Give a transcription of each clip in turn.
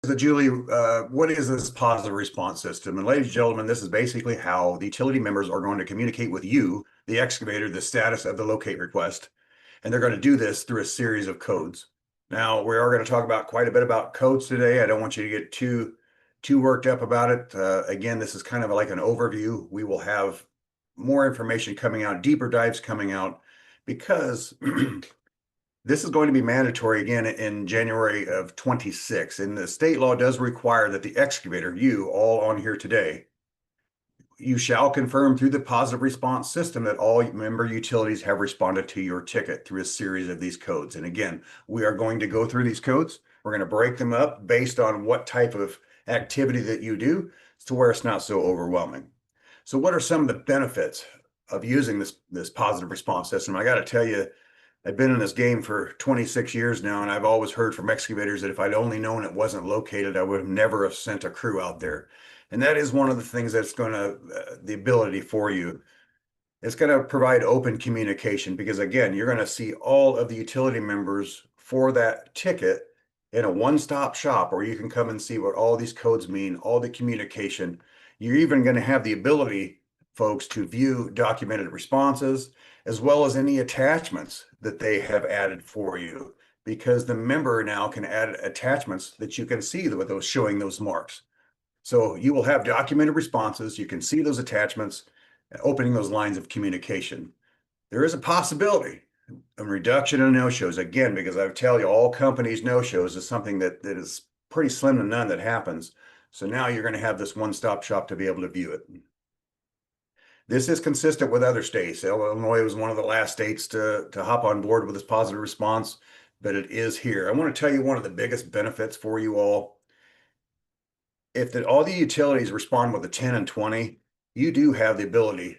So Julie, what is this positive response system? And ladies and gentlemen, this is basically how the utility members are going to communicate with you, the excavator, the status of the locate request. And they're going to do this through a series of codes. Now, we are going to talk about quite a bit about codes today. I don't want you to get too worked up about it. Again, this is kind of like an overview. We will have more information coming out, deeper dives coming out, because this is going to be mandatory again in January of 26. And the state law does require that the excavator, you all on here today, you shall confirm through the positive response system that all member utilities have responded to your ticket through a series of these codes. And again, we are going to go through these codes. We're going to break them up based on what type of activity that you do to where it's not so overwhelming. So what are some of the benefits of using this positive response system? I got to tell you, I've been in this game for 26 years now, and I've always heard from excavators that if I'd only known it wasn't located, I would have never have sent a crew out there. And that is one of the things that's going to, the ability for you. It's going to provide open communication because, again, you're going to see all of the utility members for that ticket in a one-stop shop where you can come and see what all these codes mean, all the communication. You're even going to have the ability, folks, to view documented responses as well as any attachments that they have added for you because the member now can add attachments that you can see with those showing those marks. So you will have documented responses. You can see those attachments, opening those lines of communication. There is a possibility of reduction in no-shows, again, because I tell you, all companies no-shows is something that is pretty slim to none that happens. So now you're going to have this one-stop shop to be able to view it. This is consistent with other states. Illinois was one of the last states to hop on board with this positive response, but it is here. I want to tell you one of the biggest benefits for you all. If all the utilities respond with a 10 and 20, you do have the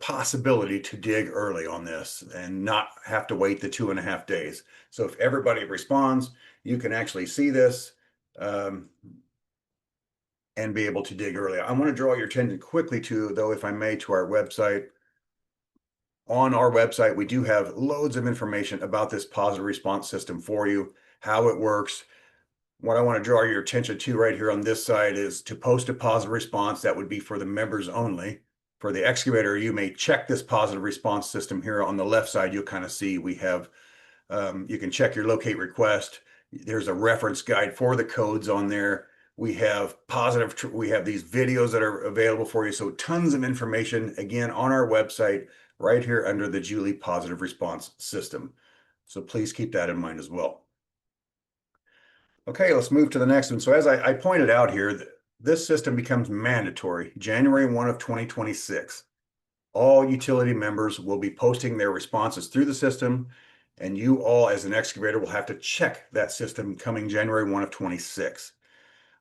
possibility to dig early on this and not have to wait the 2.5 days. So if everybody responds, you can actually see this and be able to dig early. I want to draw your attention quickly to, though, if I may, to our website. On our website, we do have loads of information about this positive response system for you, how it works. What I want to draw your attention to right here on this side is to post a positive response. That would be for the members only. For the excavator, you may check this positive response system here on the left side. You'll kind of see we have, you can check your locate request. There's a reference guide for the codes on there. We have we have these videos that are available for you. So tons of information, again, on our website, right here under the Julie positive response system. So please keep that in mind as well. Okay, let's move to the next one. So as I pointed out here, this system becomes mandatory January 1 of 2026. All utility members will be posting their responses through the system, and you all as an excavator will have to check that system coming January 1 of 26.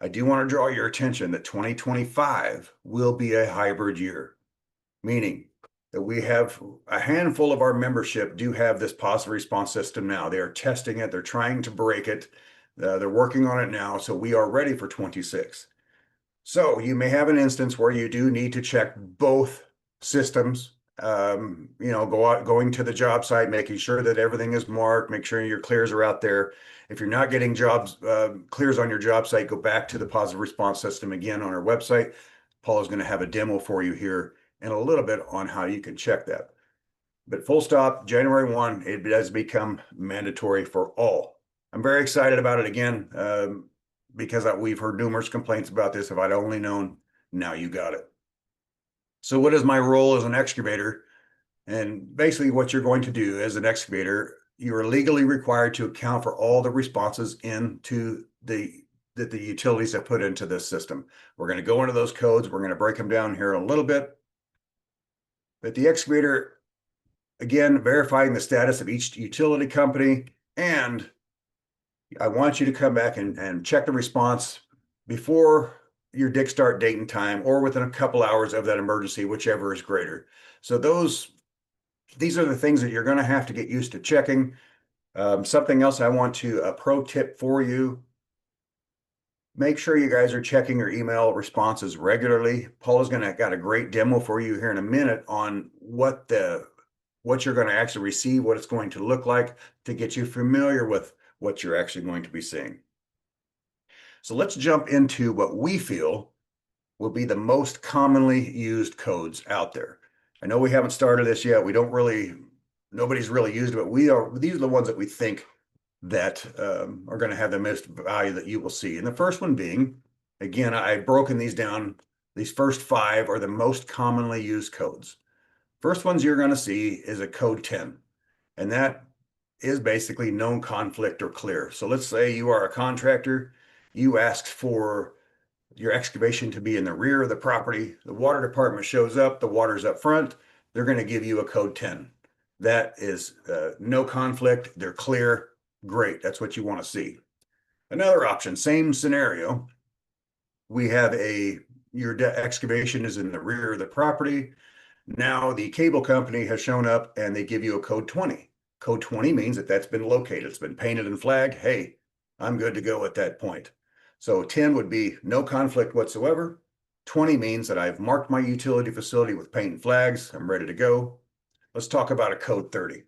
I do want to draw your attention that 2025 will be a hybrid year, meaning that we have a handful of our membership do have this positive response system now. They are testing it. They're trying to break it. They're working on it now, so we are ready for 26. So you may have an instance where you do need to check both systems. Going to the job site, making sure that everything is marked, make sure your clears are out there. If you're not getting clears on your job site, go back to the positive response system again on our website. Paul is going to have a demo for you here in a little bit on how you can check that. But full stop, January 1, it does become mandatory for all. I'm very excited about it again because we've heard numerous complaints about this. If I'd only known, now you got it. So what is my role as an excavator? And basically what you're going to do as an excavator, you are legally required to account for all the responses that the utilities have put into this system. We're going to go into those codes. We're going to break them down here a little bit. But the excavator, again, verifying the status of each utility company, and I want you to come back and check the response before your dig start date and time, or within a couple hours of that emergency, whichever is greater. So these are the things that you're going to have to get used to checking. Something else I want to, a pro tip for you, make sure you guys are checking your email responses regularly. Paul is got a great demo for you here in a minute on what you're going to actually receive, what it's going to look like to get you familiar with what you're actually going to be seeing. So let's jump into what we feel will be the most commonly used codes out there. I know we haven't started this yet. We don't really, nobody's really used it, but these are the ones that we think that are going to have the most value that you will see. And the first one being, again, I've broken these down. These first five are the most commonly used codes. First ones you're going to see is a code 10, and that is basically known conflict or clear. So let's say you are a contractor, you ask for your excavation to be in the rear of the property. The water department shows up, the water's up front. They're going to give you a code 10. That is no conflict. They're clear. Great. That's what you want to see. Another option, same scenario. We have your excavation is in the rear of the property. Now the cable company has shown up and they give you a code 20. Code 20 means that that's been located. It's been painted and flagged. Hey, I'm good to go at that point. So 10 would be no conflict whatsoever. 20 means that I've marked my utility facility with paint and flags. I'm ready to go. Let's talk about a code 30.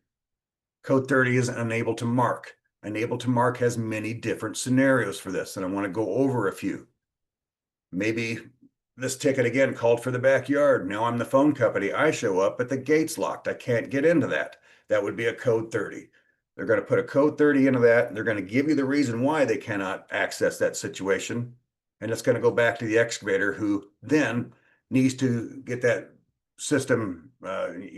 Code 30 is unable to mark. Unable to mark has many different scenarios for this, and I want to go over a few. Maybe this ticket again called for the backyard. Now I'm the phone company. I show up, but the gate's locked. I can't get into that. That would be a code 30. They're going to put a code 30 into that. And they're going to give you the reason why they cannot access that situation. And it's going to go back to the excavator, who then needs to get that system,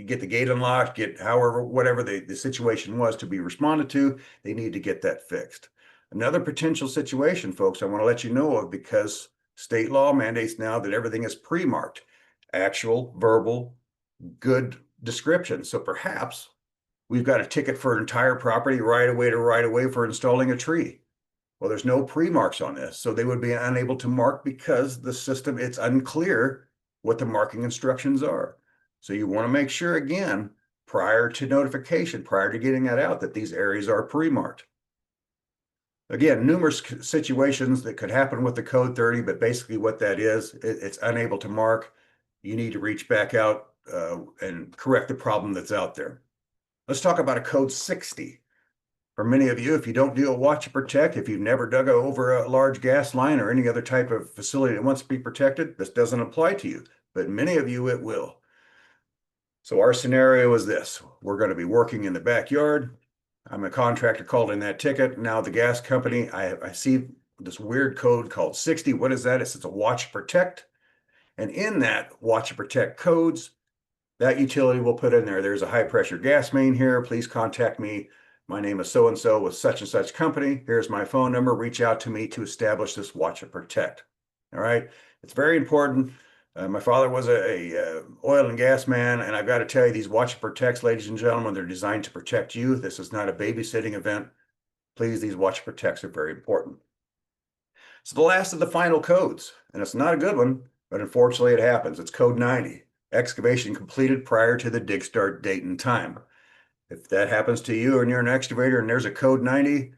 get the gate unlocked, get however, whatever the situation was to be responded to. They need to get that fixed. Another potential situation, folks, I want to let you know of, because state law mandates now that everything is pre-marked, actual, verbal, good description. So perhaps we've got a ticket for an entire property right away to right away for installing a tree. Well, there's no pre-marks on this, so they would be unable to mark because the system, it's unclear what the marking instructions are. So you want to make sure, again, prior to notification, prior to getting that out, that these areas are pre-marked. Again, numerous situations that could happen with the code 30, but basically what that is, it's unable to mark. You need to reach back out and correct the problem that's out there. Let's talk about a code 60. For many of you, if you don't do a watch and protect, if you've never dug over a large gas line or any other type of facility that wants to be protected, this doesn't apply to you, but many of you it will. So our scenario is this: we're going to be working in the backyard. I'm a contractor called in that ticket. Now the gas company, I see this weird code called 60. What is that? It's a watch protect. And in that watch and protect codes, that utility will put in there, there's a high pressure gas main here. Please contact me. My name is so-and-so with such and such company. Here's my phone number. Reach out to me to establish this watch and protect. All right. It's very important. My father was a oil and gas man, and I've got to tell you, these watch and protects, ladies and gentlemen, they're designed to protect you. This is not a babysitting event. Please, these watch and protects are very important. So the last of the final codes, and it's not a good one, but unfortunately it happens. It's code 90, excavation completed prior to the dig start date and time. If that happens to you and you're an excavator and there's a code 90,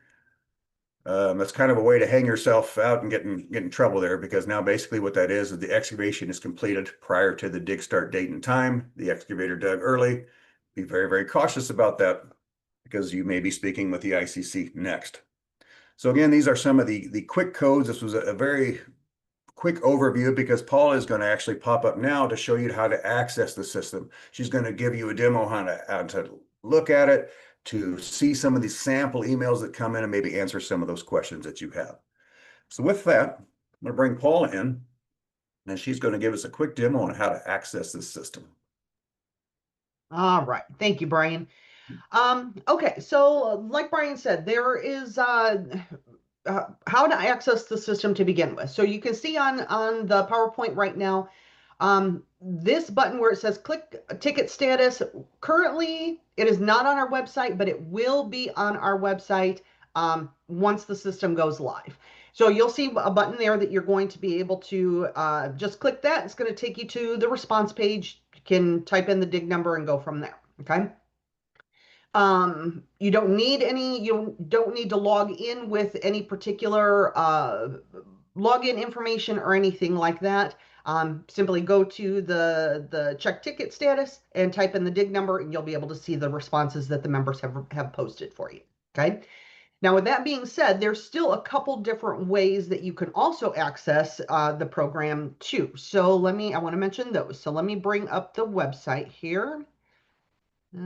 that's kind of a way to hang yourself out and get in trouble there, because now basically what that is the excavation is completed prior to the dig start date and time. The excavator dug early. Be very, very cautious about that, because you may be speaking with the ICC next. So again, these are some of the quick codes. This was a very quick overview, because Paula is going to actually pop up now to show you how to access the system. She's going to give you a demo how to look at it, to see some of these sample emails that come in, and maybe answer some of those questions that you have. So with that, I'm going to bring Paula in, and she's going to give us a quick demo on how to access this system. All right. Thank you, Brian. Okay, so like Brian said, there is how to access the system to begin with. So you can see on the PowerPoint right now, this button where it says click ticket status. Currently, it is not on our website, but it will be on our website once the system goes live. So you'll see a button there that you're going to be able to just click that. It's going to take you to the response page. You can type in the dig number and go from there. Okay. You don't need to log in with any particular login information or anything like that. Simply go to the check ticket status and type in the dig number, and you'll be able to see the responses that the members have posted for you. Okay. Now, with that being said, there's still a couple different ways that you can also access the program too. So I want to mention those. So let me bring up the website here. Bear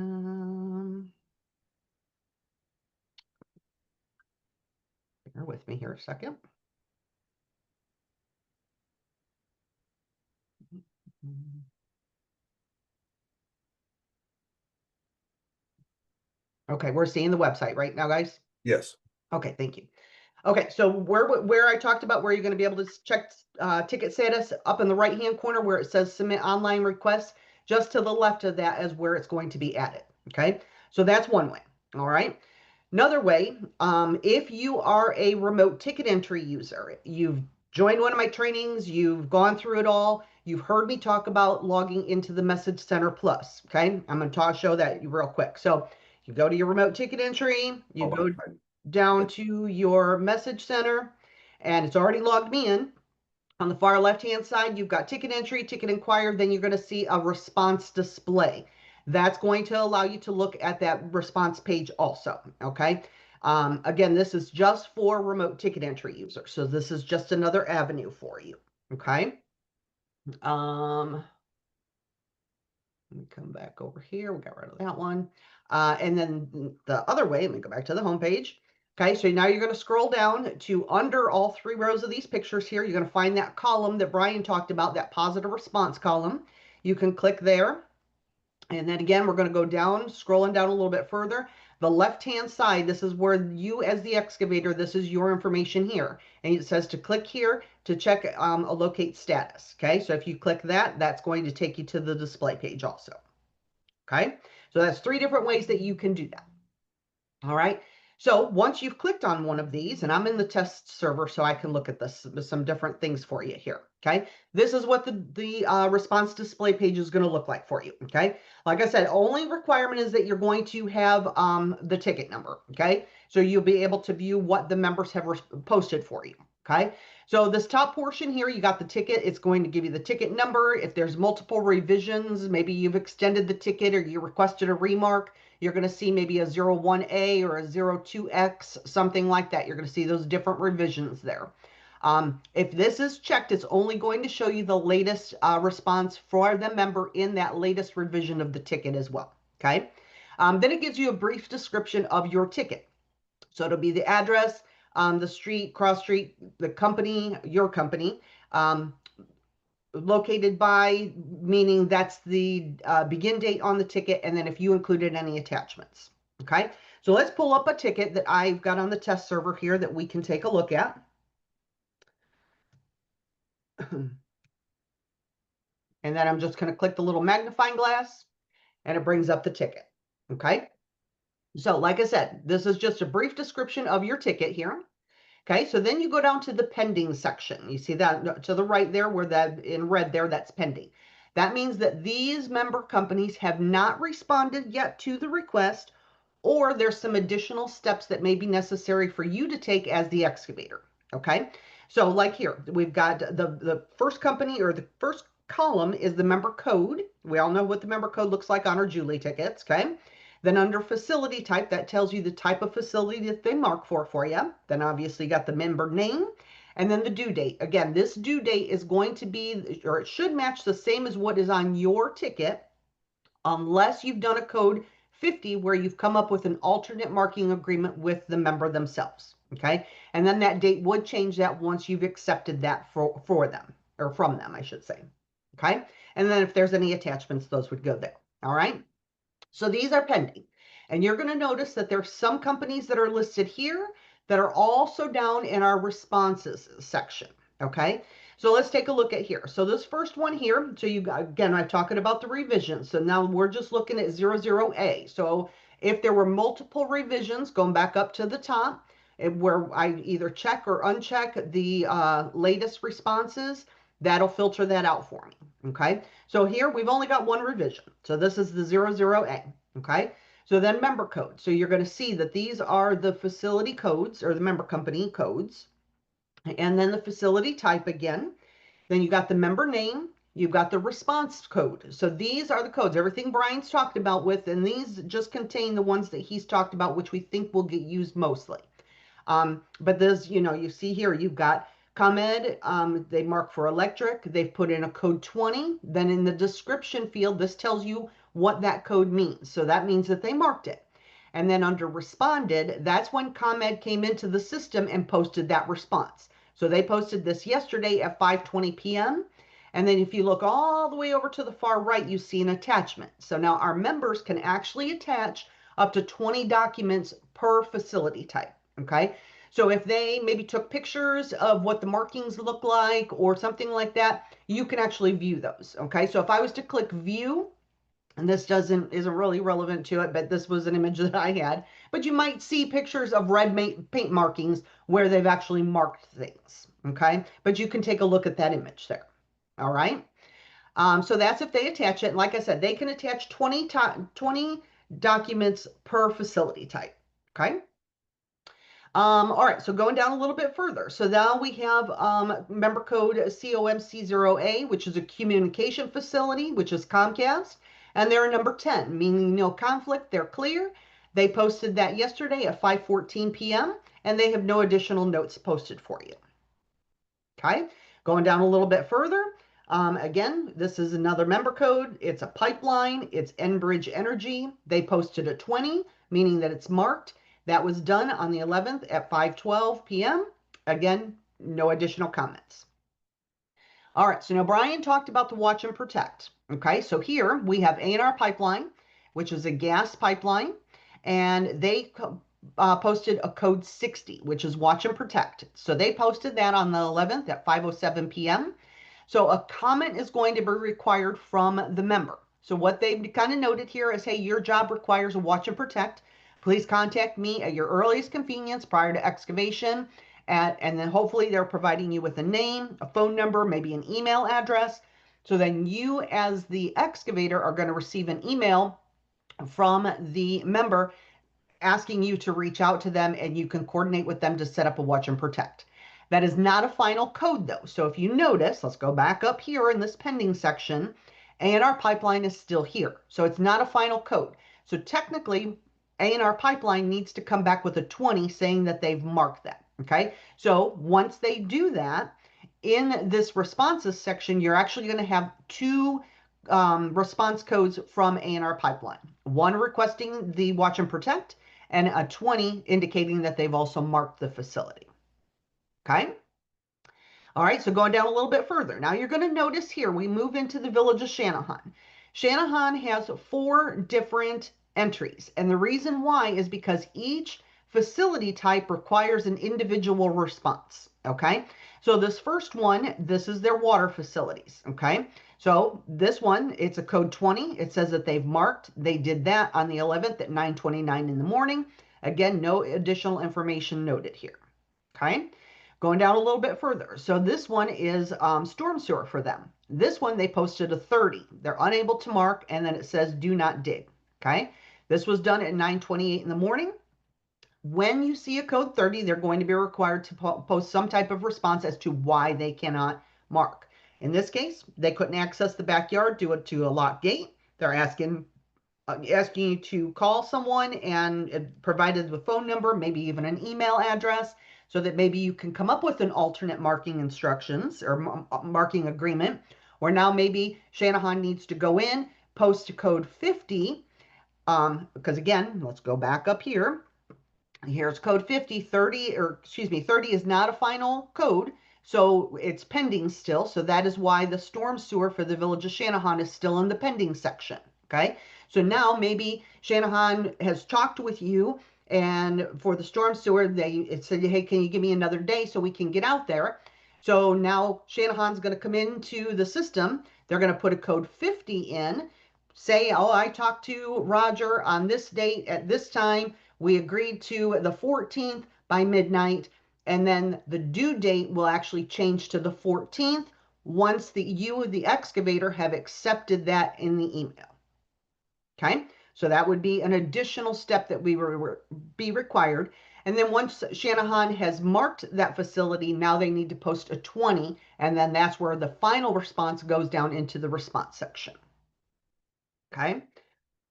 with me here a second. Okay, we're seeing the website right now, guys. Yes. Okay, thank you. Okay, so where I talked about where you're going to be able to check ticket status up in the right-hand corner where it says submit online request, just to the left of that is where it's going to be added. Okay, so that's one way. All right. Another way, if you are a remote ticket entry user, you've joined one of my trainings, you've gone through it all, you've heard me talk about logging into the Message Center Plus. Okay, I'm going to show that real quick. So you go to your remote ticket entry, you Hold go on. down to your message center, and it's already logged me in. On the far left-hand side, you've got ticket entry, ticket inquired, then you're going to see a response display. That's going to allow you to look at that response page also, okay? Again, this is just for remote ticket entry users, so this is just another avenue for you, okay? Let me come back over here. We got rid of that one. And then the other way, let me go back to the home page. Okay, so now you're going to scroll down to under all 3 rows of these pictures here. You're going to find that column that Brian talked about, that positive response column. You can click there. And then again, we're going to go down, scrolling down a little bit further. The left-hand side, this is where you as the excavator, this is your information here. And it says to click here to check a locate status. Okay, so if you click that, that's going to take you to the display page also. Okay, so that's 3 different ways that you can do that. All right. So once you've clicked on one of these, and I'm in the test server so I can look at this some different things for you here. Okay. This is what the response display page is going to look like for you. Okay. Like I said, only requirement is that you're going to have the ticket number. Okay. So you'll be able to view what the members have posted for you. Okay. So this top portion here, you got the ticket. It's going to give you the ticket number. If there's multiple revisions, maybe you've extended the ticket or you requested a remark, you're going to see maybe a 01A or a 02X, something like that. You're going to see those different revisions there. If this is checked, it's only going to show you the latest response for the member in that latest revision of the ticket as well. Okay. Then it gives you a brief description of your ticket. So it'll be the address, the street, cross street, the company, your company, located by, meaning that's the begin date on the ticket, and then if you included any attachments. Okay, so let's pull up a ticket that I've got on the test server here that we can take a look at. And then I'm just going to click the little magnifying glass and it brings up the ticket. Okay, so like I said, this is just a brief description of your ticket here. Okay, so then you go down to the pending section. You see that to the right there where that in red there, that's pending. That means that these member companies have not responded yet to the request, or there's some additional steps that may be necessary for you to take as the excavator. Okay, so like here, we've got the first company, or the first column is the member code. We all know what the member code looks like on our Julie tickets. Okay. Then under facility type, that tells you the type of facility that they mark for you. Then obviously you got the member name and then the due date. Again, this due date is going to be, or it should match the same as what is on your ticket, unless you've done a code 50 where you've come up with an alternate marking agreement with the member themselves. Okay. And then that date would change that once you've accepted that for them, or from them, I should say. Okay. And then if there's any attachments, those would go there. All right. So these are pending. And you're going to notice that there's some companies that are listed here that are also down in our responses section. Okay. So let's take a look at here. So this first one here, so you got, again, I'm talking about the revisions. So now we're just looking at 00A. So if there were multiple revisions, going back up to the top, where I either check or uncheck the latest responses, that'll filter that out for me. Okay. So here we've only got one revision. So this is the 00A. Okay. So then member code. So you're going to see that these are the facility codes, or the member company codes. And then the facility type again. Then you got the member name. You've got the response code. So these are the codes, everything Brian's talked about with, and these just contain the ones that he's talked about, which we think will get used mostly. But this, you see here, you've got ComEd, they mark for electric, they've put in a code 20. Then in the description field, this tells you what that code means. So that means that they marked it. And then under responded, that's when ComEd came into the system and posted that response. So they posted this yesterday at 5:20 p.m. And then if you look all the way over to the far right, you see an attachment. So now our members can actually attach up to 20 documents per facility type. Okay. So if they maybe took pictures of what the markings look like or something like that, you can actually view those. Okay. So if I was to click view, and this isn't really relevant to it, but this was an image that I had. But you might see pictures of red paint markings where they've actually marked things. Okay. But you can take a look at that image there. All right. So that's if they attach it. And like I said, they can attach 20 documents per facility type. Okay. All right, so going down a little bit further. So now we have member code COMC0A, which is a communication facility, which is Comcast. And they're number 10, meaning no conflict, they're clear. They posted that yesterday at 5:14 p.m. and they have no additional notes posted for you. Okay, going down a little bit further. Again, this is another member code. It's a pipeline. It's Enbridge Energy. They posted a 20, meaning that it's marked. That was done on the 11th at 5:12 p.m. Again, no additional comments. All right, so now Brian talked about the watch and protect. Okay, so here we have A&R Pipeline, which is a gas pipeline, and they posted a code 60, which is watch and protect. So they posted that on the 11th at 5:07 p.m. So a comment is going to be required from the member. So what they've kind of noted here is, hey, your job requires a watch and protect. Please contact me at your earliest convenience prior to excavation. And then hopefully they're providing you with a name, a phone number, maybe an email address. So then you as the excavator are going to receive an email from the member asking you to reach out to them, and you can coordinate with them to set up a watch and protect. That is not a final code though. So if you notice, let's go back up here in this pending section, A&R Pipeline is still here. So it's not a final code. So technically, A&R Pipeline needs to come back with a 20 saying that they've marked that. Okay. So once they do that, in this responses section, you're actually going to have two response codes from A&R Pipeline. One requesting the watch and protect, and a 20 indicating that they've also marked the facility. Okay. All right, so going down a little bit further. Now you're going to notice here, we move into the village of Shanahan. Shanahan has 4 different entries. And the reason why is because each facility type requires an individual response. Okay. So this first one, this is their water facilities. Okay. So this one, it's a code 20. It says that they've marked. They did that on the 11th at 9:29 in the morning. Again, no additional information noted here. Okay. Going down a little bit further. So this one is storm sewer for them. This one, they posted a 30. They're unable to mark, and then it says do not dig. Okay. This was done at 9:28 in the morning. When you see a code 30, they're going to be required to post some type of response as to why they cannot mark. In this case, they couldn't access the backyard due to a locked gate. They're asking you to call someone and provided the phone number, maybe even an email address, so that maybe you can come up with an alternate marking instructions or marking agreement. Or now maybe Shanahan needs to go in, post a code 50, because again, let's go back up here. Here's code 50, 30, or excuse me, 30 is not a final code, so it's pending still. So that is why the storm sewer for the village of Shanahan is still in the pending section. Okay, so now maybe Shanahan has talked with you, and for the storm sewer, it said, hey, can you give me another day so we can get out there? So now Shanahan's going to come into the system. They're going to put a code 50 in, say, oh, I talked to Roger on this date at this time. We agreed to the 14th by midnight, and then the due date will actually change to the 14th once the excavator, have accepted that in the email. Okay, so that would be an additional step that we will be required. And then once Shanahan has marked that facility, now they need to post a 20, and then that's where the final response goes down into the response section. Okay.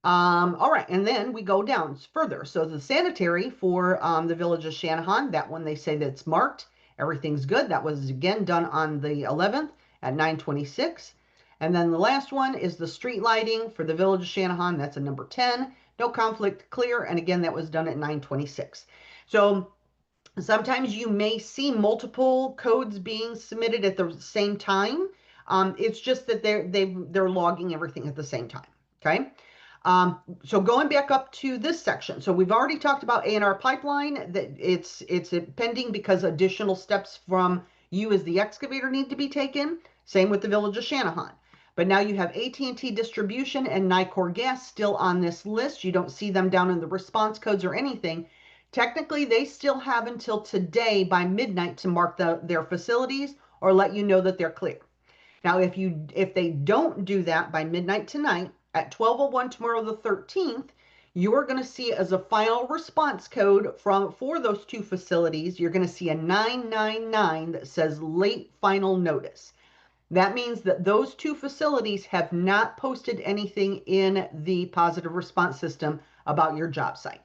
All right, and then we go down further. So the sanitary for the village of Shanahan, that one they say that's marked. Everything's good. That was again done on the 11th at 9:26. And then the last one is the street lighting for the village of Shanahan. That's a number 10. No conflict, clear. And again, that was done at 9:26. So sometimes you may see multiple codes being submitted at the same time. It's just that they're logging everything at the same time. Okay. So going back up to this section, so we've already talked about A&R pipeline, that it's pending because additional steps from you as the excavator need to be taken. Same with the village of Shanahan. But now you have AT&T distribution and Nicor gas still on this list. You don't see them down in the response codes or anything. Technically, they still have until today by midnight to mark their facilities or let you know that they're clear. Now, if they don't do that by midnight tonight at 12:01 tomorrow the 13th, you're going to see as a final response code for those two facilities, you're going to see a 999 that says late final notice. That means that those two facilities have not posted anything in the positive response system about your job site.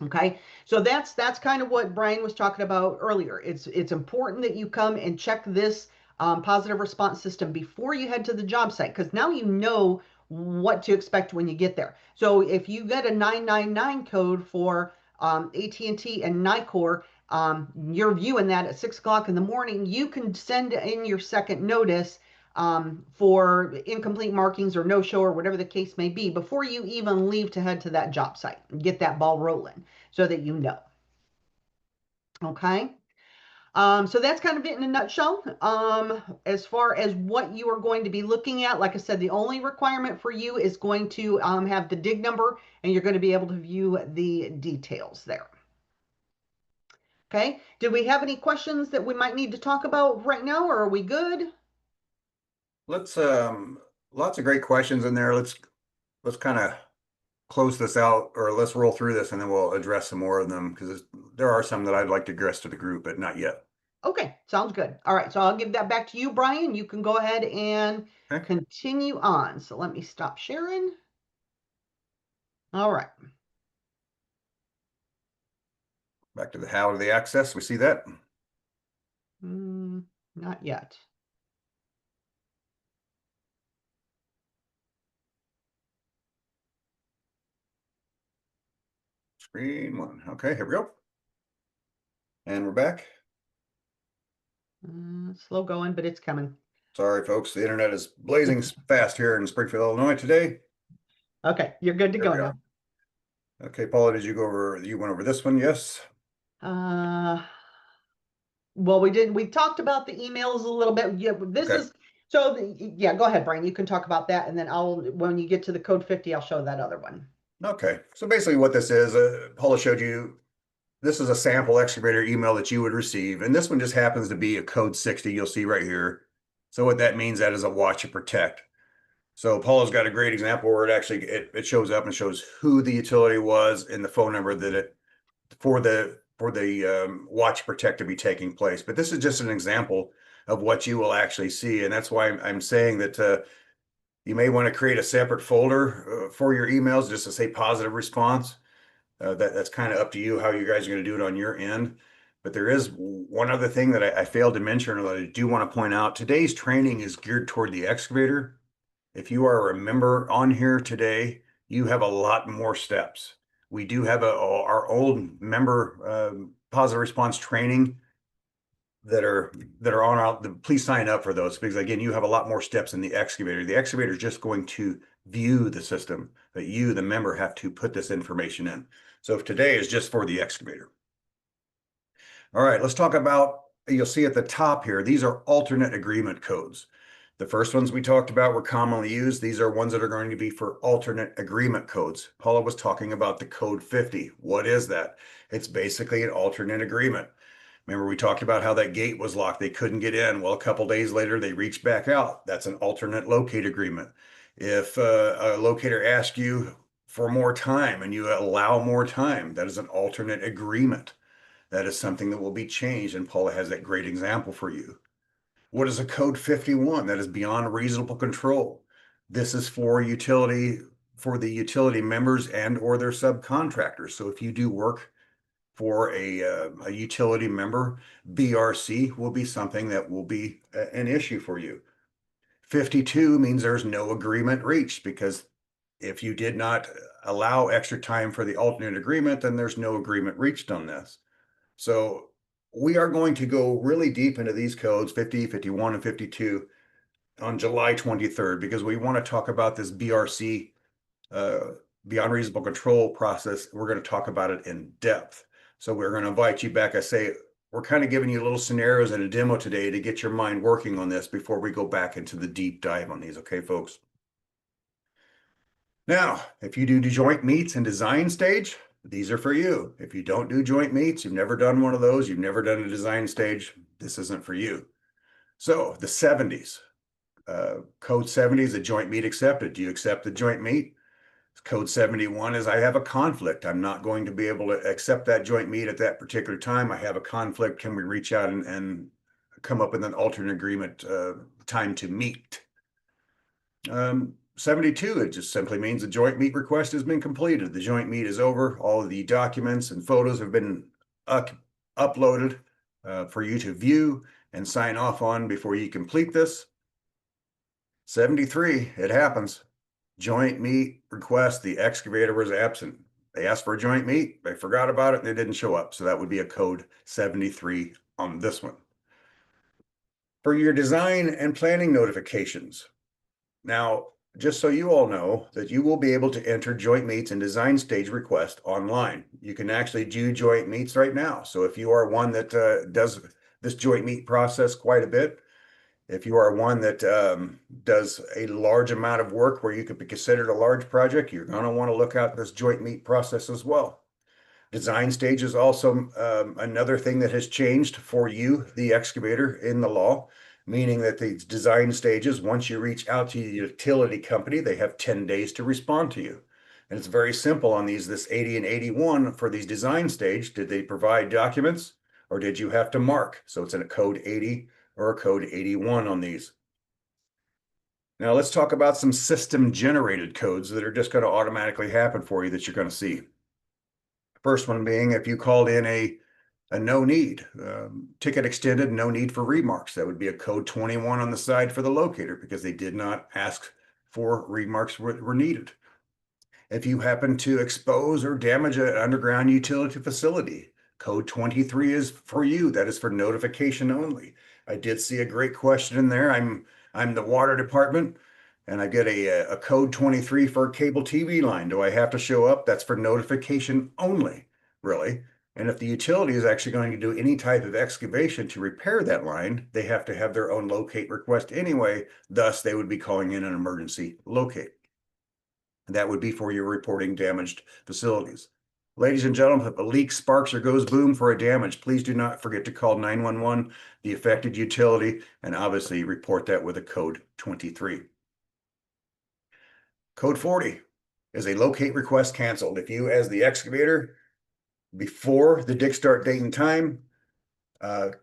Okay, so that's kind of what Brian was talking about earlier. It's important that you come and check this positive response system before you head to the job site, because now you know what to expect when you get there. So if you get a 999 code for AT&T and Nicor, you're viewing that at 6 o'clock in the morning, you can send in your second notice for incomplete markings or no show or whatever the case may be before you even leave to head to that job site and get that ball rolling so that you know. Okay. So that's kind of it in a nutshell. As far as what you are going to be looking at, like I said, the only requirement for you is going to have the dig number, and you're going to be able to view the details there. Okay. Did we have any questions that we might need to talk about right now, or are we good? Let's lots of great questions in there. Let's kind of close this out, or let's roll through this and then we'll address some more of them because there are some that I'd like to address to the group, but not yet. Okay, sounds good. All right, so I'll give that back to you, Brian. You can go ahead and Okay. continue on. So let me stop sharing. All right. Back to the how to the access. We see that. Not yet. Screen one. Okay, here we go. And we're back. Slow going, but it's coming. Sorry, folks. The internet is blazing fast here in Springfield, Illinois today. Okay, you're good to There go we now. are. Okay, Paula, did you go over, you went over this one? Yes. Well, we talked about the emails a little bit. Yeah, this Okay. is so yeah, go ahead, Brian. You can talk about that, and then when you get to the code 50, I'll show that other one. Okay. So basically what this is, Paula showed you, this is a sample excavator email that you would receive. And this one just happens to be a code 60 you'll see right here. So what that means, that is a watch and protect. So Paula's got a great example where it shows up and shows who the utility was and the phone number that it for the watch protect to be taking place. But this is just an example of what you will actually see, and that's why I'm saying that you may want to create a separate folder for your emails just to say positive response. That's kind of up to you how you guys are going to do it on your end. But there is one other thing that I failed to mention, or that I do want to point out. Today's training is geared toward the excavator. If you are a member on here today, you have a lot more steps. We do have our old member positive response training that are on out. Please sign up for those, because again, you have a lot more steps in the excavator. The excavator is just going to view the system, but you, the member, have to put this information in. So if today is just for the excavator. All right, let's talk about, you'll see at the top here, these are alternate agreement codes. The first ones we talked about were commonly used. These are ones that are going to be for alternate agreement codes. Paula was talking about the code 50. What is that? It's basically an alternate agreement. Remember, we talked about how that gate was locked. They couldn't get in. Well, a couple days later, they reached back out. That's an alternate locate agreement. If a locator asks you for more time and you allow more time, that is an alternate agreement. That is something that will be changed. And Paula has that great example for you. What is a code 51? That is beyond reasonable control. This is for utility for the utility members and or their subcontractors. So if you do work for a utility member, BRC will be something that will be an issue for you. 52 means there's no agreement reached, because if you did not allow extra time for the alternate agreement, then there's no agreement reached on this. So we are going to go really deep into these codes, 50, 51, and 52 on July 23rd, because we want to talk about this BRC, uh, beyond reasonable control process. We're going to talk about it in depth. So we're going to invite you back. I say we're kind of giving you little scenarios and a demo today to get your mind working on this before we go back into the deep dive on these. Okay, folks? Now, if you do joint meets and design stage, these are for you. If you don't do joint meets, you've never done one of those, you've never done a design stage, this isn't for you. So the 70s, code 70 is a joint meet accepted. Do you accept the joint meet? Code 71 is I have a conflict. I'm not going to be able to accept that joint meet at that particular time. I have a conflict. Can we reach out and come up with an alternate agreement time to meet? 72, it just simply means the joint meet request has been completed. The joint meet is over. All of the documents and photos have been uploaded for you to view and sign off on before you complete this. 73, it happens. Joint meet request, the excavator was absent. They asked for a joint meet, they forgot about it, and they didn't show up. So that would be a code 73 on this one. For your design and planning notifications. Now, just so you all know that you will be able to enter joint meets and design stage request online. You can actually do joint meets right now. So if you are one that does this joint meet process quite a bit, if you are one that does a large amount of work where you could be considered a large project, you're going to want to look at this joint meet process as well. Design stage is also another thing that has changed for you, the excavator, in the law, meaning that these design stages, once you reach out to the utility company, they have 10 days to respond to you. And it's very simple on these, this 80 and 81 for these design stage. Did they provide documents or did you have to mark? So it's in a code 80 or a code 81 on these. Now let's talk about some system generated codes that are just going to automatically happen for you that you're going to see. First one being if you called in a no need, ticket extended, no need for remarks. That would be a code 21 on the side for the locator because they did not ask for remarks were needed. If you happen to expose or damage an underground utility facility, code 23 is for you. That is for notification only. I did see a great question in there. I'm the water department and I get a code 23 for a cable TV line. Do I have to show up? That's for notification only, really. And if the utility is actually going to do any type of excavation to repair that line, they have to have their own locate request anyway. Thus, they would be calling in an emergency locate. That would be for your reporting damaged facilities. Ladies and gentlemen, if a leak sparks or goes boom for a damage, please do not forget to call 911, the affected utility, and obviously report that with a code 23. Code 40 is a locate request canceled. If you, as the excavator, before the dig start date and time,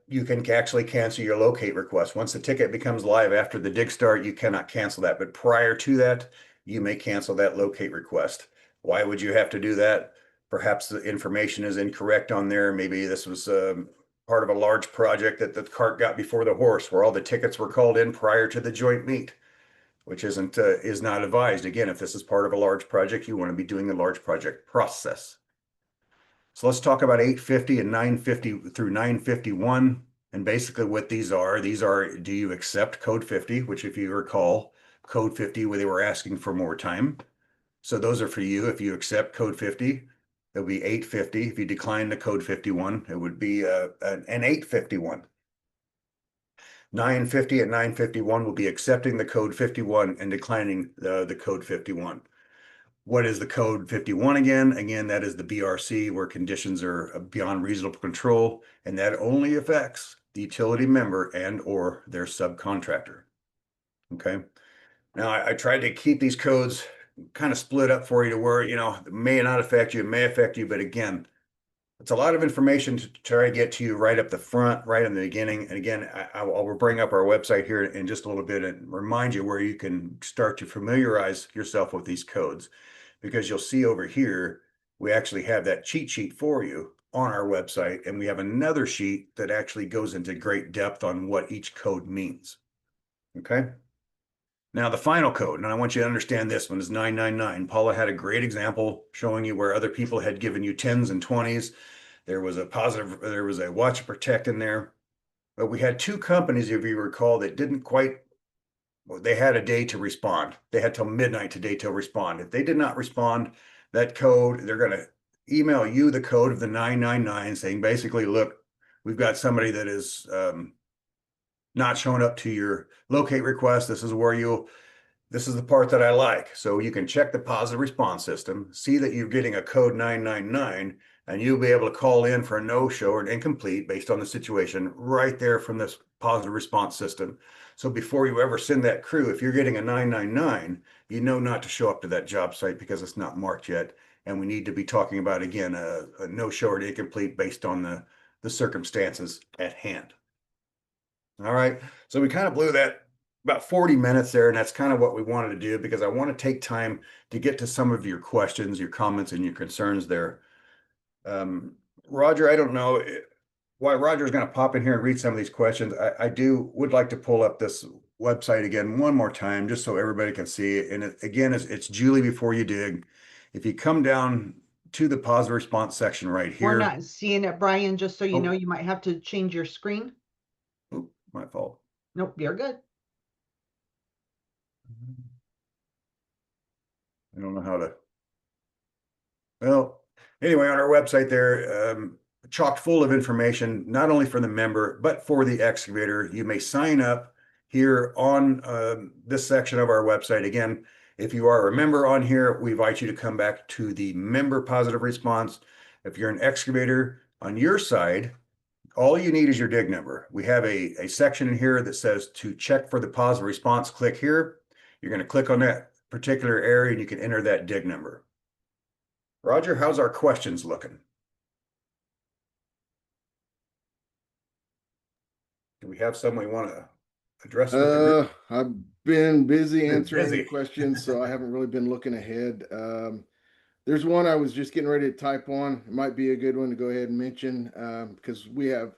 you can actually cancel your locate request. Once the ticket becomes live after the dig start, you cannot cancel that. But prior to that, you may cancel that locate request. Why would you have to do that? Perhaps the information is incorrect on there. Maybe this was part of a large project that the cart got before the horse, where all the tickets were called in prior to the joint meet, which is not advised. Again, if this is part of a large project, you want to be doing a large project process. So let's talk about 850 and 950 through 951. And basically what these are, do you accept code 50, which if you recall, code 50 where they were asking for more time. So those are for you. If you accept code 50, it'll be 850. If you decline the code 51, it would be an 851. 950 and 951 will be accepting the code 51 and declining the code 51. What is the code 51 again? Again, that is the BRC where conditions are beyond reasonable control, and that only affects the utility member and or their subcontractor. Okay. Now I tried to keep these codes kind of split up for you to where, it may not affect you, it may affect you, but again, it's a lot of information to try to get to you right up the front, right in the beginning. And again, I'll bring up our website here in just a little bit and remind you where you can start to familiarize yourself with these codes, because you'll see over here, we actually have that cheat sheet for you on our website. And we have another sheet that actually goes into great depth on what each code means. Okay. Now, the final code, and I want you to understand this one, is 999. Paula had a great example showing you where other people had given you 10s and 20s. There was a watch and protect in there. But we had two companies, if you recall, that didn't quite, well, they had a day to respond. They had till midnight today to respond. If they did not respond, that code, they're going to email you the code of the 999 saying basically, look, we've got somebody that is not showing up to your locate request. This is the part that I like. So you can check the positive response system, see that you're getting a code 999, and you'll be able to call in for a no-show or an incomplete based on the situation right there from this positive response system. So before you ever send that crew, if you're getting a 999, you know not to show up to that job site because it's not marked yet. And we need to be talking about, again, a no-show or an incomplete based on the circumstances at hand. All right. So we kind of blew that about 40 minutes there, and that's kind of what we wanted to do because I want to take time to get to some of your questions, your comments, and your concerns there. Um, Roger, I don't know why Roger's going to pop in here and read some of these questions. I would like to pull up this website again one more time just so everybody can see it. And again, it's Julie before you dig. If you come down to the positive response section right We're here. not seeing it, Brian, just so you know, Oh, you might have to change your screen. oh, my fault. Nope, you're good. I don't know how to. Well, anyway, on our website there, chock full of information, not only for the member, but for the excavator. You may sign up here on this section of our website. Again, if you are a member on here, we invite you to come back to the member positive response. If you're an excavator on your side, all you need is your dig number. We have a section in here that says to check for the positive response. Click here. You're going to click on that particular area and you can enter that dig number. Roger, how's our questions looking? Do we have some we want to address with the group? I've been busy Been answering busy. questions, so I haven't really been looking ahead. There's one I was just getting ready to type on. It might be a good one to go ahead and mention because we have,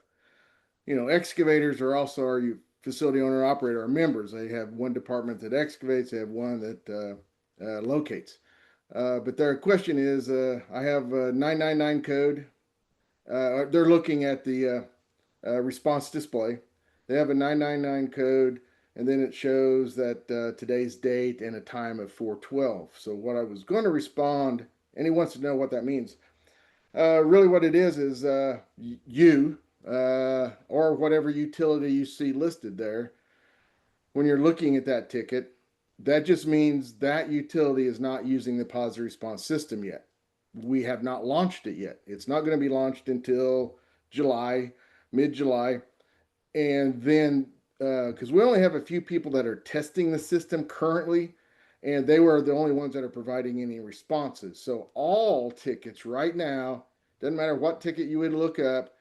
excavators are also our facility owner operator, our members. They have one department that excavates, they have one that locates. But their question is I have a 999 code. They're looking at the response display. They have a 999 code, and then it shows that today's date and a time of 412. So what I was going to respond, and he wants to know what that means. Really, what it is you or whatever utility you see listed there. When you're looking at that ticket, that just means that utility is not using the positive response system yet. We have not launched it yet. It's not going to be launched until July, mid-July. And then, because we only have a few people that are testing the system currently, and they were the only ones that are providing any responses. So all tickets right now, doesn't matter what ticket you would look up,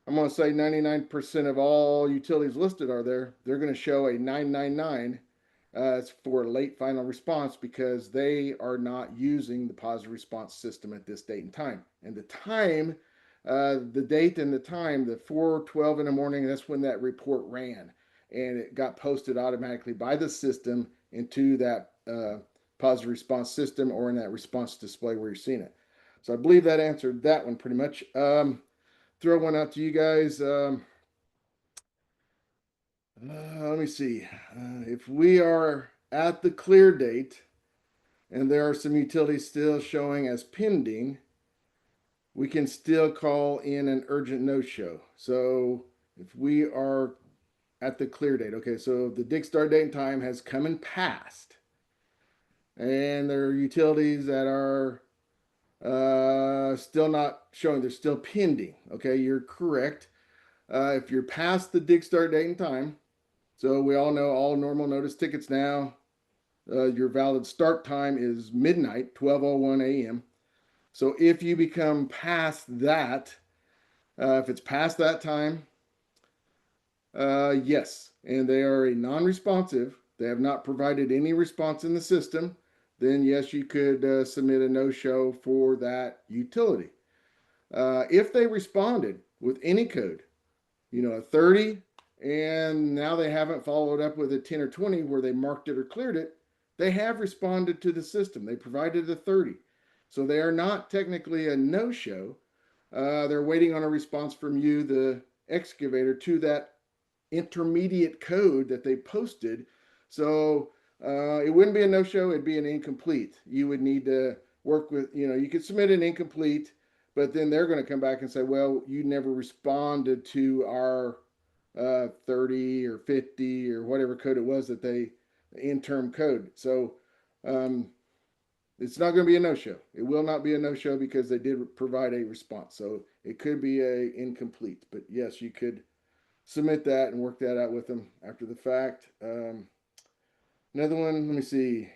I'm going to say 99% of all utilities listed are there. They're going to show a 999. It's for late final response because they are not using the positive response system at this date and time. And the time, the date and the time, the 4:12 in the morning, that's when that report ran. And it got posted automatically by the system into that positive response system or in that response display where you're seeing it. So I believe that answered that one pretty much. Throw one out to you guys. Let me see. If we are at the clear date and there are some utilities still showing as pending, we can still call in an urgent no-show. So if we are at the clear date, okay, so the dig start date and time has come and passed, and there are utilities that are still not showing, they're still pending. Okay, you're correct. If you're past the dig start date and time, so we all know all normal notice tickets now, your valid start time is midnight, 12:01 a.m. So if you become past that, if it's past that time, yes, and they are a non-responsive, they have not provided any response in the system, then yes, you could submit a no-show for that utility. If they responded with any code, a 30, and now they haven't followed up with a 10 or 20 where they marked it or cleared it, they have responded to the system. They provided a 30. So they are not technically a no-show. They're waiting on a response from you, the excavator, to that intermediate code that they posted. So it wouldn't be a no-show, it'd be an incomplete. You would need to work with, you could submit an incomplete, but then they're going to come back and say, well, you never responded to our 30 or 50 or whatever code it was that they in-term code. So it's not going to be a no-show. It will not be a no-show because they did provide a response. So it could be a incomplete, but yes, you could submit that and work that out with them after the fact. Another one, let me see.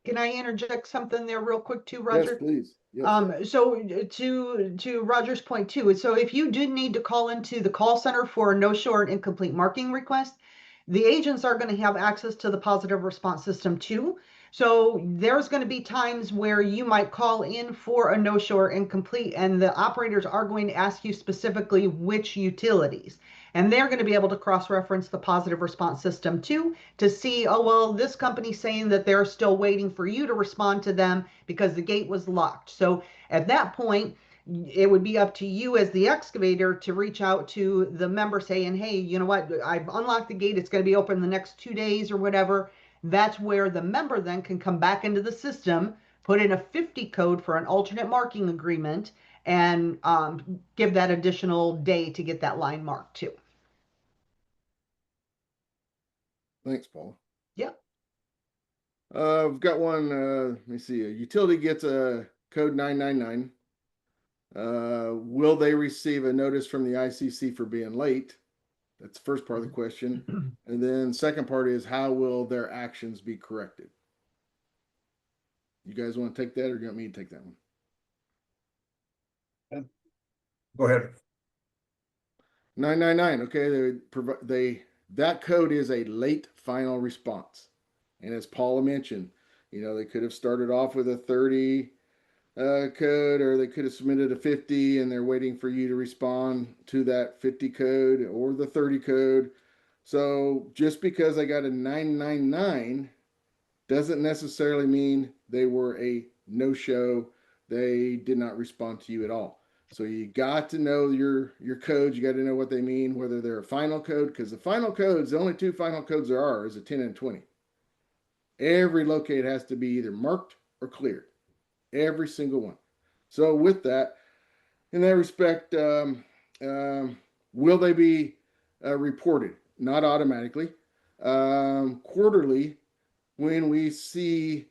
Can I interject something there real quick too, Yes, Roger? please. Yes. So to Roger's point too, so if you do need to call into the call center for a no-show or an incomplete marking request, the agents are going to have access to the positive response system too. So there's going to be times where you might call in for a no-show or incomplete, and the operators are going to ask you specifically which utilities. And they're going to be able to cross-reference the positive response system too to see, oh, well, this company's saying that they're still waiting for you to respond to them because the gate was locked. So at that point, it would be up to you as the excavator to reach out to the member saying, hey, you know what, I've unlocked the gate, it's going to be open the next 2 days or whatever. That's where the member then can come back into the system, put in a 50 code for an alternate marking agreement, and give that additional day to get that line marked too. Thanks, Paul. Yeah. I've got one, let me see. A utility gets a code 999. Will they receive a notice from the ICC for being late? That's the first part of the question. And then second part is, how will their actions be corrected? You guys want to take that, or do you want me to take that one? Go ahead. 999. Okay, that code is a late final response. And as Paula mentioned, they could have started off with a 30 code, or they could have submitted a 50 and they're waiting for you to respond to that 50 code or the 30 code. So just because I got a 999 doesn't necessarily mean they were a no-show. They did not respond to you at all. So you got to know your codes. You got to know what they mean, whether they're a final code, because the final codes, the only two final codes there are is a 10 and 20. Every locate has to be either marked or cleared. Every single one. So with that, in that respect, will they be reported? Not automatically. Quarterly, when we see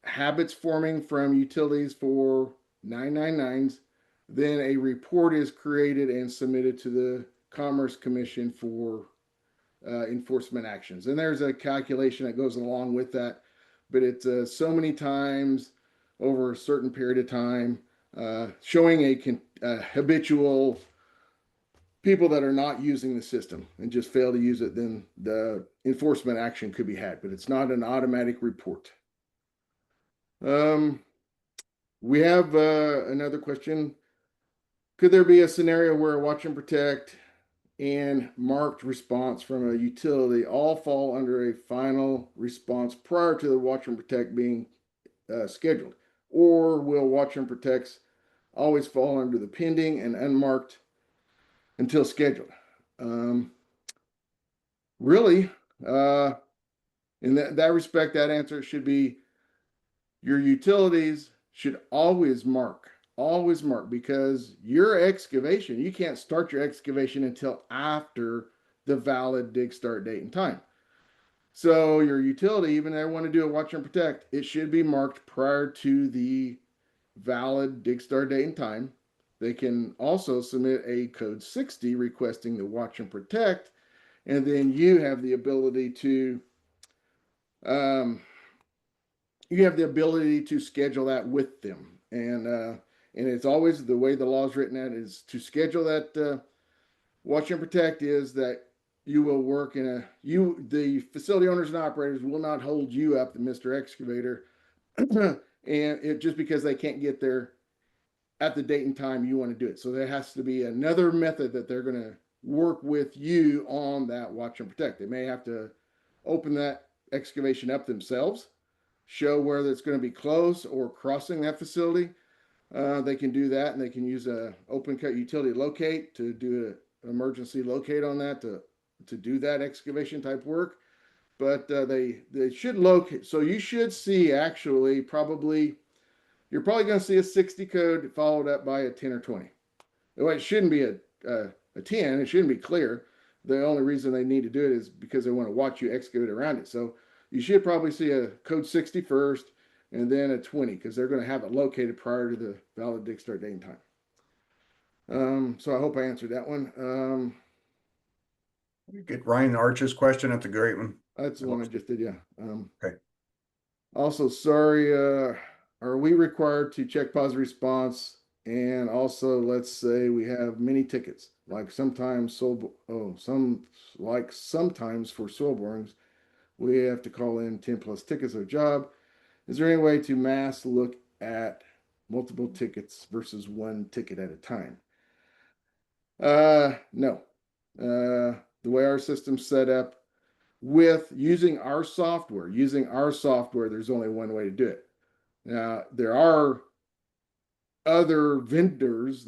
habits forming from utilities for 999s, then a report is created and submitted to the Commerce Commission for enforcement actions. And there's a calculation that goes along with that, but it's so many times over a certain period of time, showing a habitual people that are not using the system and just fail to use it, then the enforcement action could be had, but it's not an automatic report. We have another question. Could there be a scenario where watch and protect and marked response from a utility all fall under a final response prior to the watch and protect being scheduled? Or will watch and protects always fall under the pending and unmarked until scheduled? Really, in that respect, that answer should be your utilities should always mark, because your excavation, you can't start your excavation until after the valid dig start date and time. So your utility, even if they want to do a watch and protect, it should be marked prior to the valid dig start date and time. They can also submit a code 60 requesting the watch and protect, and then you have the ability to schedule that with them and it's always the way the law is written at is to schedule that watch and protect is that you will work in the facility owners and operators will not hold you up, the Mr. Excavator, and it just because they can't get there at the date and time you want to do it. So there has to be another method that they're going to work with you on that watch and protect. They may have to open that excavation up themselves, show where it's going to be close or crossing that facility. They can do that, and they can use a open cut utility locate to do an emergency locate on that to do that excavation type work. But they should locate. So you should see actually probably you're probably going to see a 60 code followed up by a 10 or 20. Well, it shouldn't be a 10. It shouldn't be clear. The only reason they need to do it is because they want to watch you excavate around it. So you should probably see a code 60 first and then a 20 because they're going to have it located prior to the valid dig start date and time. So I hope I answered that one. Get Ryan Arch's question. That's a great one. That's the one I just did, yeah. Okay. Also, sorry, are we required to check positive response? And also, let's say we have many tickets, like sometimes sometimes for soil borings, we have to call in 10 plus tickets a job. Is there any way to mass look at multiple tickets versus one ticket at a time? No. The way our system's set up with using our software, there's only one way to do it. Now, there are vendors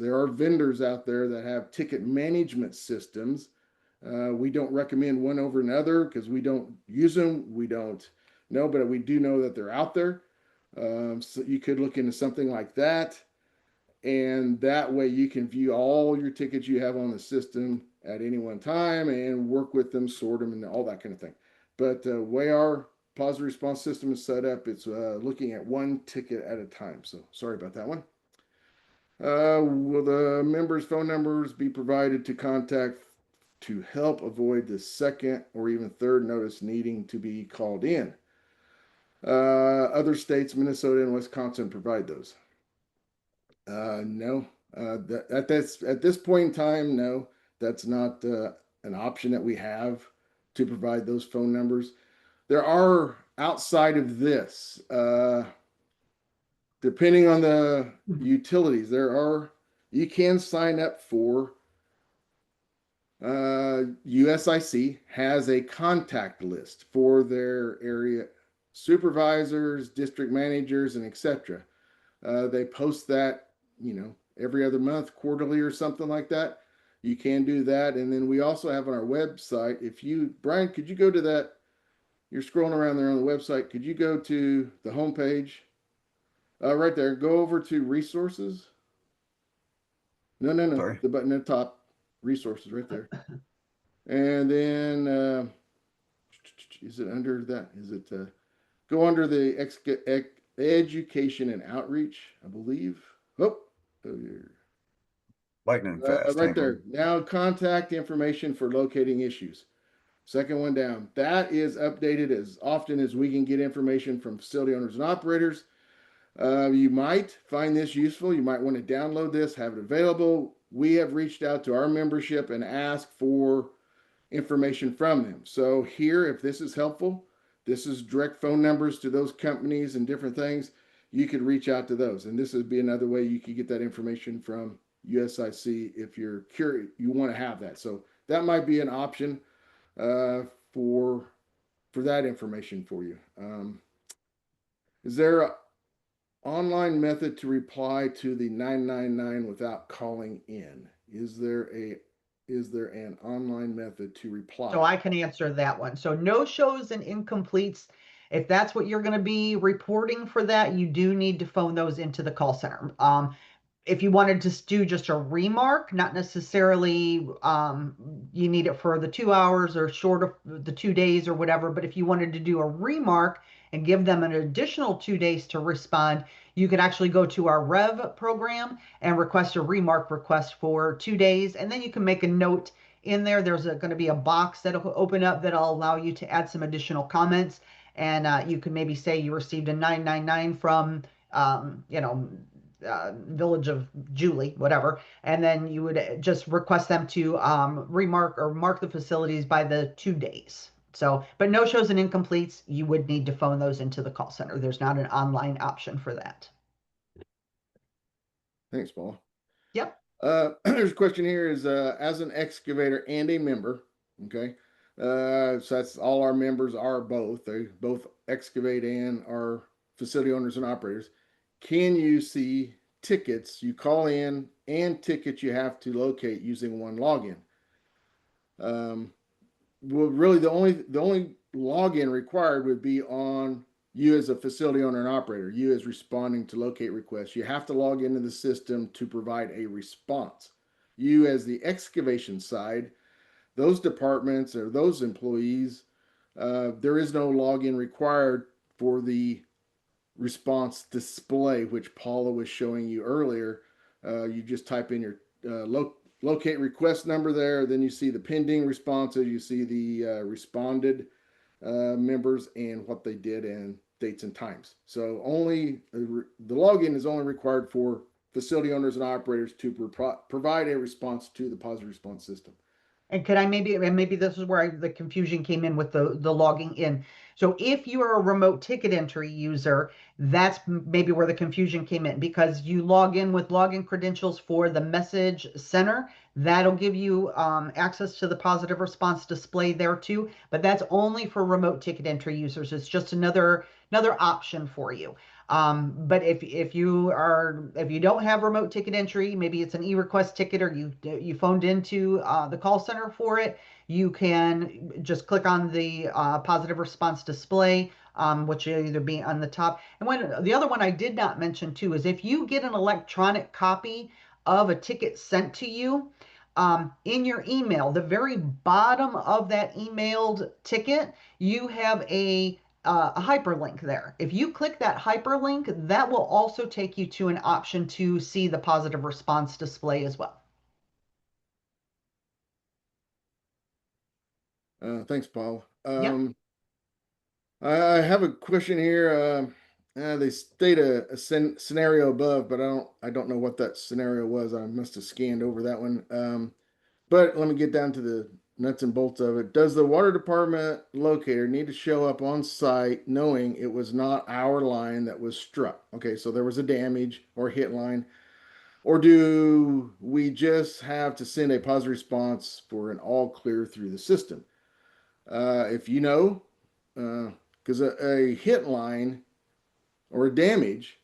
out there that have ticket management systems. We don't recommend one over another because we don't use them. We don't know, but we do know that they're out there. So you could look into something like that. And that way you can view all your tickets you have on the system at any one time and work with them, sort them, and all that kind of thing. But the way our positive response system is set up, it's looking at one ticket at a time. So sorry about that one. Will the members' phone numbers be provided to contact to help avoid the second or even third notice needing to be called in? Other states, Minnesota and Wisconsin, provide those. No. At this point in time, no. That's not an option that we have to provide those phone numbers. There are outside of this, depending on the utilities, you can sign up for USIC has a contact list for their area supervisors, district managers, and etc. They post that, every other month, quarterly or something like that. You can do that. And then we also have on our website, Brian, could you go to that? You're scrolling around there on the website. Could you go to the homepage? Right there, go over to resources. No. Sorry. The button at the top, resources right there. And then, is it under that? Is it, go under the education and outreach, I believe. Lightning fast. Right there. Now contact information for locating issues. Second one down. That is updated as often as we can get information from facility owners and operators. You might find this useful. You might want to download this, have it available. We have reached out to our membership and asked for information from them. So here, if this is helpful, this is direct phone numbers to those companies and different things. You could reach out to those. And this would be another way you could get that information from USIC if you're curious, you want to have that. So that might be an option for that information for you. Is there an online method to reply to the 999 without calling in? Is there an online method to reply? So I can answer that one. So no shows and incompletes. If that's what you're going to be reporting for that, you do need to phone those into the call center. If you wanted to do just a remark, not necessarily you need it for the 2 hours or short of the 2 days or whatever, but if you wanted to do a remark and give them an additional 2 days to respond, you can actually go to our Rev program and request a remark request for 2 days. And then you can make a note in there. There's going to be a box that'll open up that'll allow you to add some additional comments. And you can maybe say you received a 999 from, Village of Julie, whatever, and then you would just request them to remark or mark the facilities by the 2 days. So, but no shows and incompletes, you would need to phone those into the call center. There's not an online option for that. Thanks, Paul. Yep. There's a question here is as an excavator and a member, okay. So that's all our members are both. They both excavate and are facility owners and operators. Can you see tickets you call in and tickets you have to locate using one login? Well, really the only login required would be on you as a facility owner and operator, you as responding to locate requests. You have to log into the system to provide a response. You as the excavation side, those departments or those employees, there is no login required for the response display, which Paula was showing you earlier. You just type in your locate request number there. Then you see the pending responses. You see the responded members and what they did and dates and times. So only the login is only required for facility owners and operators to provide a response to the positive response system. And could I maybe this is where the confusion came in with the logging in. So if you are a remote ticket entry user, that's maybe where the confusion came in, because you log in with login credentials for the message center. That'll give you access to the positive response display there too, but that's only for remote ticket entry users. It's just another option for you. But if you don't have remote ticket entry, maybe it's an e-request ticket or you phoned into the call center for it, you can just click on the positive response display, which will either be on the top. And the other one I did not mention too is if you get an electronic copy of a ticket sent to you, in your email, the very bottom of that emailed ticket, you have a hyperlink there. If you click that hyperlink, that will also take you to an option to see the positive response display as well. Thanks, Paul. Yep. I have a question here. They state a scenario above, but I don't know what that scenario was. I must have scanned over that one. But let me get down to the nuts and bolts of it. Does the water department locator need to show up on site knowing it was not our line that was struck? Okay, so there was a damage or hit line. Or do we just have to send a positive response for an all clear through the system? If you know, because a hit line or a damage,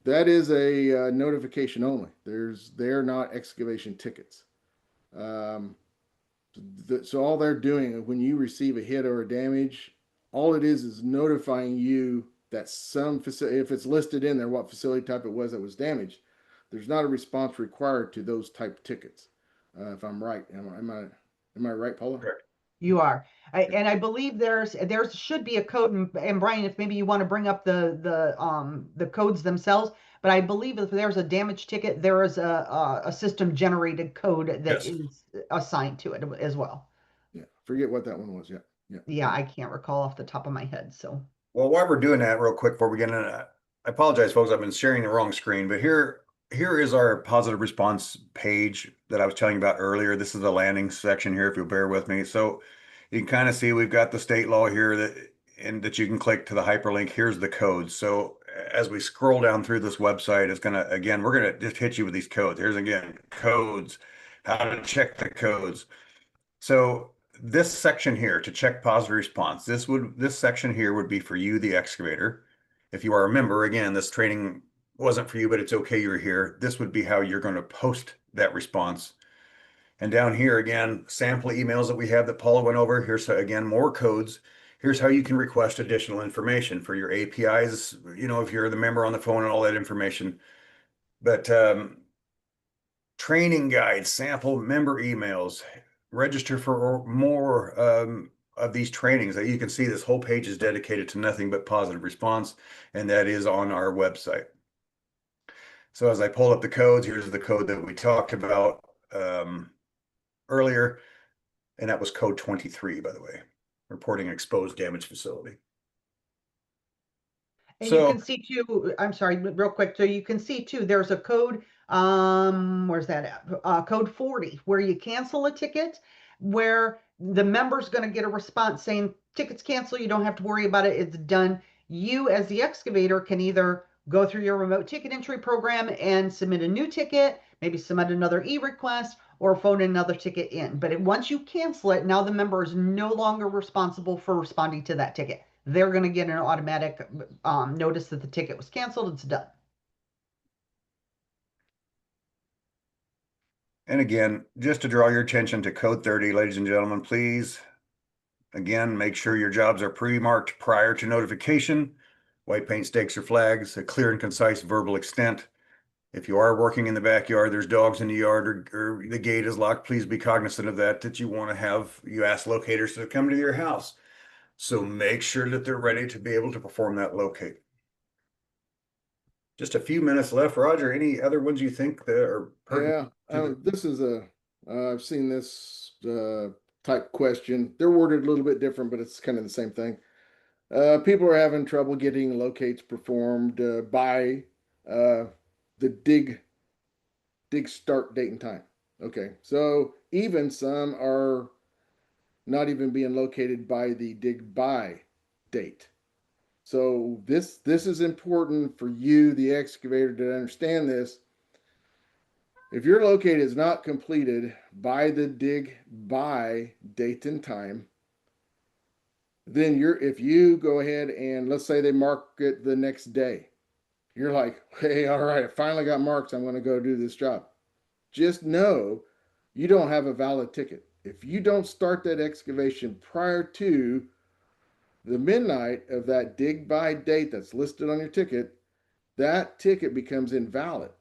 that is a notification only. They're not excavation tickets. So all they're doing when you receive a hit or a damage, all it is notifying you that some facility, if it's listed in there what facility type it was that was damaged, there's not a response required to those type tickets. If I'm right, am I right, Paula? Correct. You are. And I believe there should be a code, and Brian, if maybe you want to bring up the codes themselves, but I believe if there's a damage ticket, there is a system generated code that Yes. is assigned to it as well. Yeah, forget what that one was. Yeah, yeah. Yeah, I can't recall off the top of my head. So Well, while we're doing that real quick before we get into that, I apologize, folks. I've been sharing the wrong screen, but here is our positive response page that I was telling you about earlier. This is the landing section here, if you'll bear with me. So you can kind of see we've got the state law here that you can click to the hyperlink. Here's the codes. So as we scroll down through this website, we're gonna just hit you with these codes. Here's again codes, how to check the codes. So this section here to check positive response, this section here would be for you, the excavator. If you are a member, again, this training wasn't for you, but it's okay you're here. This would be how you're going to post that response. And down here again, sample emails that we have that Paula went over. Here's again more codes. Here's how you can request additional information for your APIs, if you're the member on the phone and all that information. But training guides, sample member emails, register for more of these trainings. That you can see this whole page is dedicated to nothing but positive response, and that is on our website. So as I pull up the codes, here's the code that we talked about earlier, and that was code 23, by the way, reporting exposed damaged facility. And you So can see too, I'm sorry, real quick. So you can see too, there's a code, where's that at? Code 40, where you cancel a ticket, where the member's going to get a response saying ticket's canceled. You don't have to worry about it. It's done. You, as the excavator, can either go through your remote ticket entry program and submit a new ticket, maybe submit another e-request, or phone another ticket in. But once you cancel it, now the member is no longer responsible for responding to that ticket. They're going to get an automatic notice that the ticket was canceled. It's done. and again, just to draw your attention to code 30, ladies and gentlemen, please, again, make sure your jobs are pre-marked prior to notification. White paint stakes or flags, a clear and concise verbal extent. If you are working in the backyard, there's dogs in the yard, or the gate is locked, please be cognizant of that you want to have, you ask locators to come to your house. So make sure that they're ready to be able to perform that locate. Just a few minutes left. Roger, any other ones you think that are pertinent? Yeah, this is I've seen this type question. They're worded a little bit different, but it's kind of the same thing. People are having trouble getting locates performed by the dig start date and time. Okay, so even some are not even being located by the dig by date. So this is important for you, the excavator, to understand this. If your locate is not completed by the dig by date and time, then if you go ahead and let's say they mark it the next day, you're like, hey, all right, I finally got marks. I'm going to go do this job. Just know you don't have a valid ticket. If you don't start that excavation prior to the midnight of that dig by date that's listed on your ticket, that ticket becomes invalid.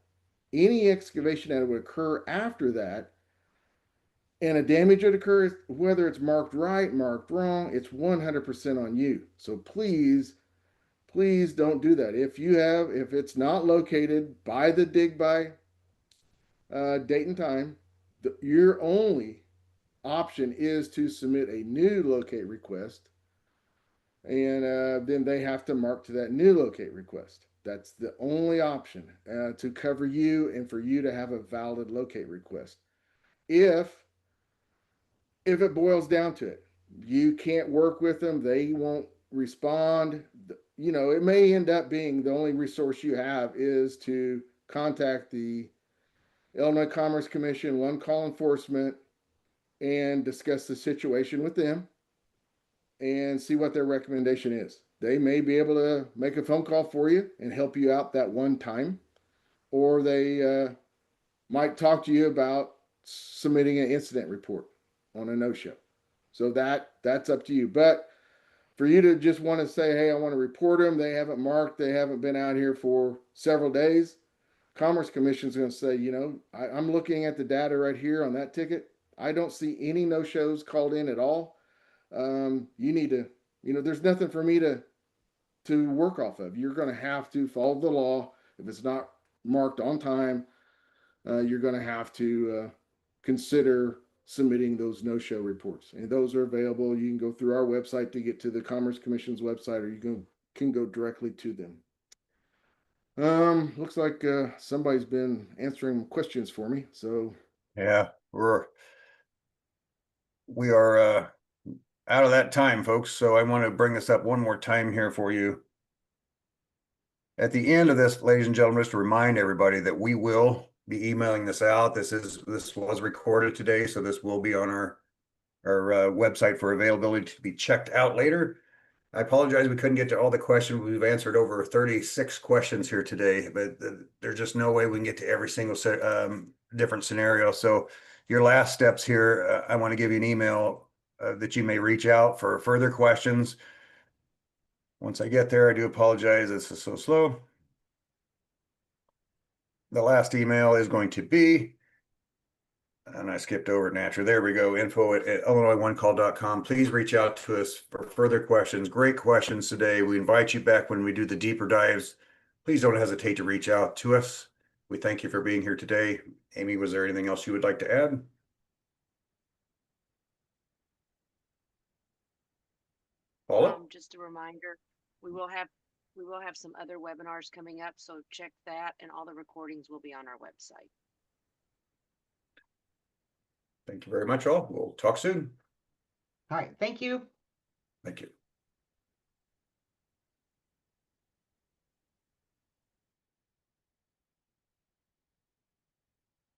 Any excavation that would occur after that and a damage that occurs, whether it's marked right, marked wrong, it's 100% on you. So please, please don't do that. If it's not located by the dig by date and time, your only option is to submit a new locate request, and then they have to mark to that new locate request. That's the only option to cover you and for you to have a valid locate request. If it boils down to it, you can't work with them, they won't respond. It may end up being the only resource you have is to contact the Illinois Commerce Commission, one call enforcement, and discuss the situation with them and see what their recommendation is. They may be able to make a phone call for you and help you out that one time, or they might talk to you about submitting an incident report on a no-show. So that's up to you. But for you to just want to say, hey, I want to report them, they haven't marked, they haven't been out here for several days, Commerce Commission is going to say, I'm looking at the data right here on that ticket. I don't see any no-shows called in at all. You need to, there's nothing for me to work off of. You're going to have to follow the law. If it's not marked on time, you're going to have to consider submitting those no-show reports. And those are available. You can go through our website to get to the Commerce Commission's website, or you can go directly to them. Looks like somebody's been answering questions for me. So Yeah, we are out of that time, folks. So I want to bring this up one more time here for you. At the end of this, ladies and gentlemen, just to remind everybody that we will be emailing this out. This was recorded today, so this will be on our website for availability to be checked out later. I apologize we couldn't get to all the questions. We've answered over 36 questions here today, but there's just no way we can get to every single different scenario. So your last steps here, I want to give you an email that you may reach out for further questions. Once I get there, I do apologize. This is so slow. The last email is going to be, and I skipped over it naturally. There we go. Info@illinois onecall.com. Please reach out to us for further questions. Great questions today. We invite you back when we do the deeper dives. Please don't hesitate to reach out to us. We thank you for being here today. Amy, was there anything else you would like to add? Paula? Just a reminder, we will have We will have some other webinars coming up, so check that, and all the recordings will be on our website. Thank you very much, all. We'll talk soon. All right, thank you. Thank you.